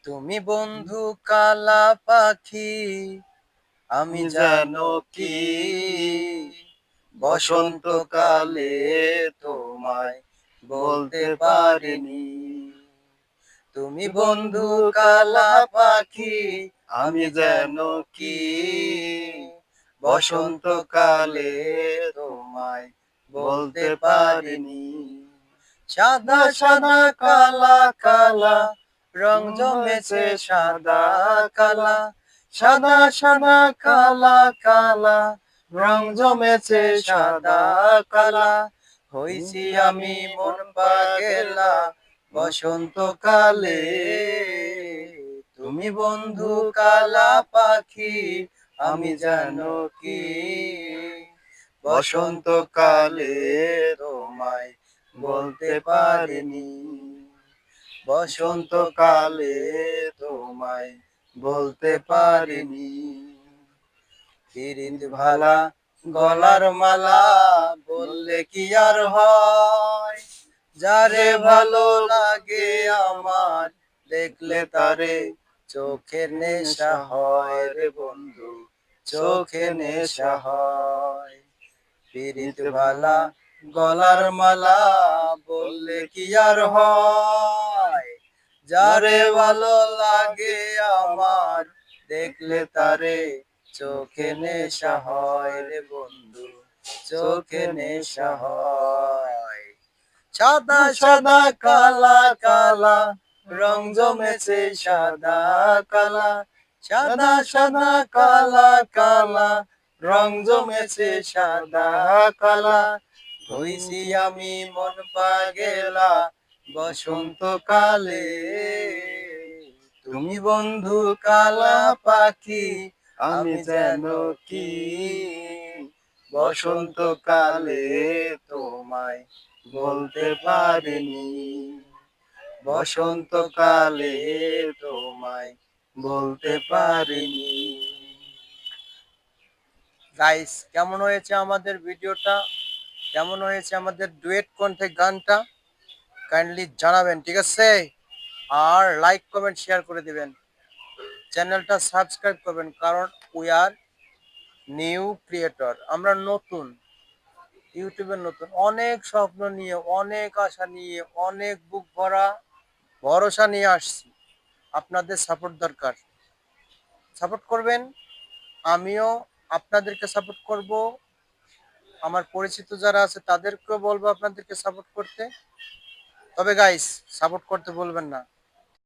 তুমি বন্ধু কালা পাখি, আমি জানো কি বসন্তকালে তোমায় বলতে পারিনি। তুমি বন্ধু কালা পাখি, আমি জানো কি বসন্তকালে তোমায় বলতে পারিনি। সাদা সাদা কালা কালা রং জমেছে সাদা কালা, সাদা সাদা কালা কালা রং জমেছে সাদা কালা। হইছি আমি মন পাগেলা বসন্তকালে। তুমি বন্ধু কালা পাখি, আমি জানো কি বসন্তকালে তোমায় বলতে পারিনি। বসন্তকালে তোমায় বলতে পারিনি। পিরিত ভালা গলার মালা বললে কি আর হয়, যারে ভালো লাগে আমার দেখলে তারে চোখে নেশা হয় রে বন্ধু, চোখে নেশা হয়। পিরিত ভালা গলার মালা বললে কি আর হয়, যারে ভালো লাগে আমার দেখলে তারে চোখে নেশা হয় রে বন্ধু, চোখে নেশা হয়। সাদা সাদা কালা কালা রং জমেছে সাদা কালা, সাদা সাদা কালা কালা রং জমেছে সাদা কালা। হইছি আমি মন পাগেলা বসন্তকালে। তুমি বন্ধু কালা পাখি, আমি যেন কি বসন্তকালে তোমায় বলতে পারিনি। বসন্তকালে তোমায় বলতে পারিনি। গাইস, কেমন হয়েছে আমাদের ভিডিওটা, কেমন হয়েছে আমাদের ডুয়েট কণ্ঠে গানটা, কাইন্ডলি জানাবেন, ঠিক আছে? আর লাইক কমেন্ট শেয়ার করে দিবেন, চ্যানেলটা সাবস্ক্রাইব করবেন, কারণ উই আর নিউ ক্রিয়েটর, আমরা নতুন, ইউটিউবে নতুন। অনেক স্বপ্ন নিয়ে, অনেক আশা নিয়ে, অনেক বুক ভরা ভরসা নিয়ে আসছি। আপনাদের সাপোর্ট দরকার, সাপোর্ট করবেন, আমিও আপনাদেরকে সাপোর্ট করব। আমার পরিচিত যারা আছে তাদেরকেও বলবো আপনাদেরকে সাপোর্ট করতে। তবে গাইস, সাপোর্ট করতে বলবেন না।